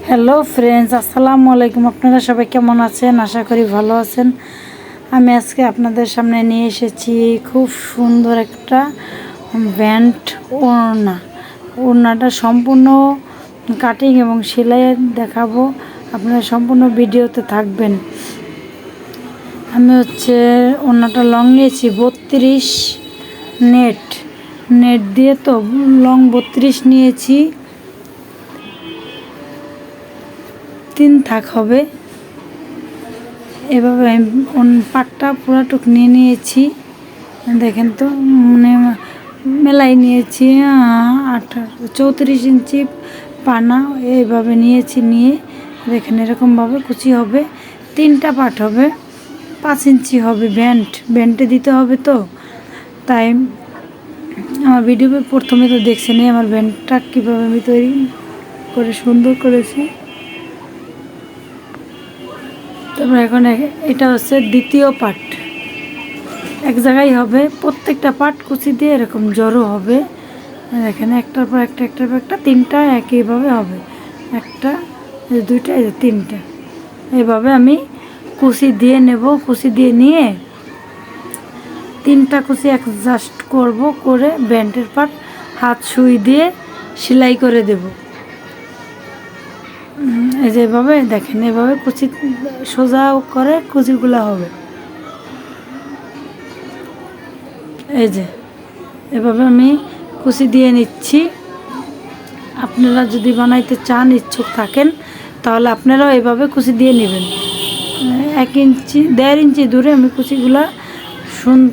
Hello friends, আসসালামু আলাইকুম। আপনারা সবাই কেমন আছেন? আশা করি ভালো আছেন। আমি আজকে আপনাদের সামনে নিয়ে এসেছি খুব সুন্দর একটা ব্যান্ড ওড়না। ওড়নাটা সম্পূর্ণ কাটিং এবং সেলাই দেখাবো। আপনারা সম্পূর্ণ ভিডিওতে থাকবেন। আমি ওড়নাটা লং নিয়েছি 32 নেট দিয়ে, তো লং 32 নিয়েছি। 3 থাক হবে। এভাবে আমি পাটটা পুরাটুক নিয়ে নিয়েছি। দেখেন তো, মানে মেলাই নিয়েছি 34 ইঞ্চি পানা এইভাবে নিয়েছি। নিয়ে দেখেন এরকমভাবে কুচি হবে। 3টা পাট হবে, 5 ইঞ্চি হবে। ব্যান্ডে দিতে হবে, তো তাই আমার ভিডিও প্রথমে তো দেখছেন আমার ব্যান্ডটা কীভাবে আমি তৈরি করে সুন্দর করেছি। তারপর এখন এটা হচ্ছে দ্বিতীয় পার্ট। এক জায়গায় হবে, প্রত্যেকটা পার্ট কুচি দিয়ে এরকম জড়ো হবে। এখানে একটার পর একটা, একটার পর একটা, 3টা একইভাবে হবে। একটা, 2টা, 3টা এইভাবে আমি কুচি দিয়ে নেব। কুচি দিয়ে নিয়ে 3টা কুচি অ্যাডজাস্ট করব, করে ব্যান্ডের পার্ট হাত সুই দিয়ে সেলাই করে দেব। এই যে এভাবে দেখেন, এভাবে কুচি সোজা করে কুচিগুলো হবে। এই যে এভাবে আমি কুচি দিয়ে নিচ্ছি। আপনারা যদি বানাইতে চান, ইচ্ছুক থাকেন, তাহলে আপনারাও এভাবে কুচি দিয়ে নেবেন। 1 ইঞ্চি 1.5 ইঞ্চি দূরে আমি কুচিগুলা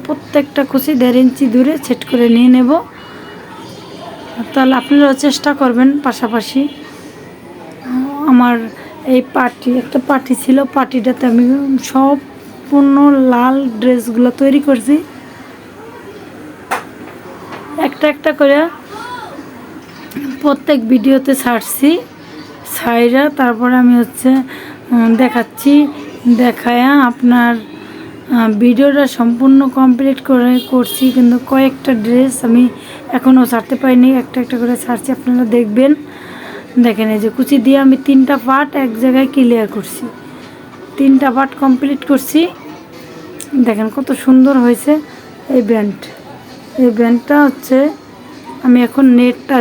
প্রত্যেকটা কুচি 1.5 ইঞ্চি দূরে সেট করে নিয়ে নেব। তাহলে আপনারাও চেষ্টা করবেন পাশাপাশি। আমার এই একটা পার্টি ছিল, পার্টিটাতে আমি সম্পূর্ণ লাল ড্রেসগুলো তৈরি করছি। একটা একটা করে প্রত্যেক ভিডিওতে ছাড়ছি। তারপরে আমি দেখাচ্ছি। দেখায়া আপনার ভিডিওটা সম্পূর্ণ কমপ্লিট করছি, কিন্তু কয়েকটা ড্রেস আমি এখনও ছাড়তে পারিনি। একটা একটা করে ছাড়ছি, আপনারা দেখবেন। দেখেন এই যে কুচি দিয়ে আমি 3টা পার্ট এক জায়গায় ক্লিয়ার করছি। 3টা পার্ট কমপ্লিট করছি। দেখেন কত সুন্দর হয়েছে এই ব্যান্ডটা। আমি এখন নেটটা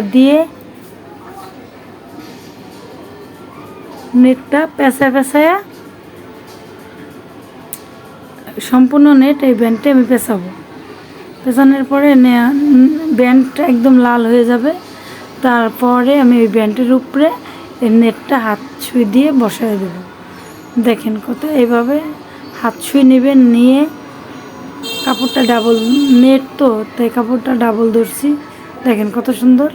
পেঁচায়া সম্পূর্ণ নেট এই ব্যান্ডটা আমি পেঁচাবো। পেঁচানোর পরে ব্যান্ডটা একদম লাল হয়ে যাবে। তারপরে আমি ওই ব্যান্ডের উপরে এই নেটটা হাত সুই দিয়ে বসায় দেব। দেখেন কত এইভাবে হাত সুই নেবেন। নিয়ে কাপড়টা ডাবল নেট, তো তাই কাপড়টা ডাবল ধরছি। দেখেন কত সুন্দর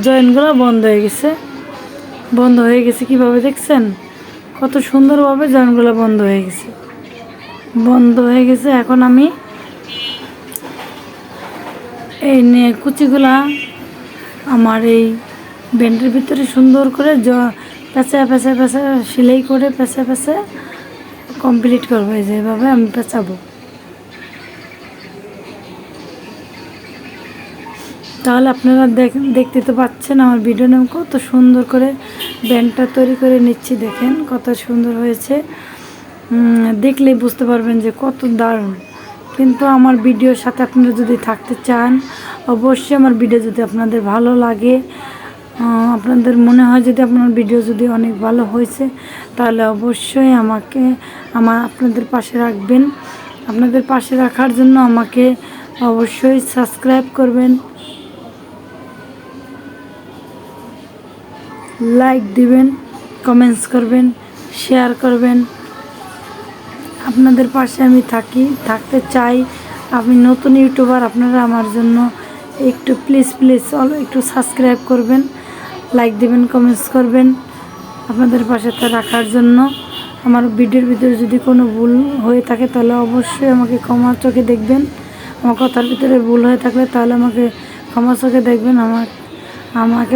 জয়েন্টগুলো বন্ধ হয়ে গেছে। কিভাবে দেখছেন? কত সুন্দরভাবে জয়েন্টগুলো বন্ধ হয়ে গেছে। এখন আমি এই কুচিগুলা আমার এই ব্যান্ডের ভিতরে সুন্দর করে পেঁচা সেলাই করে পেঁচা কমপ্লিট করবো। যেভাবে আমি পেঁচাবো, তাহলে আপনারা দেখতে তো পাচ্ছেন আমার ভিডিও নাম কত সুন্দর করে ব্যান্ডটা তৈরি করে নিচ্ছি। দেখেন কত সুন্দর হয়েছে। দেখলেই বুঝতে পারবেন যে কত দারুণ। কিন্তু আমার ভিডিওর সাথে আপনারা যদি থাকতে চান, অবশ্যই আমার ভিডিও যদি আপনাদের ভালো লাগে, আপনাদের মনে হয় যদি আপনার ভিডিও যদি অনেক ভালো হয়েছে, তাহলে অবশ্যই আপনাদের পাশে রাখবেন। আপনাদের পাশে রাখার জন্য আমাকে অবশ্যই সাবস্ক্রাইব করবেন, লাইক দিবেন, কমেন্টস করবেন, শেয়ার করবেন। আপনাদের পাশে আমি থাকতে চাই। আমি নতুন ইউটিউবার, আপনারা আমার জন্য একটু প্লিজ একটু সাবস্ক্রাইব করবেন, লাইক দিবেন, কমেন্টস করবেন। আপনাদের পাশে রাখার জন্য। আমার ভিডিওর ভিতরে যদি কোনো ভুল হয়ে থাকে, তাহলে অবশ্যই আমাকে ক্ষমা চোখে দেখবেন। আমার কথার ভিতরে ভুল হয়ে থাকলে তাহলে আমাকে ক্ষমা চোখে দেখবেন। আমাকে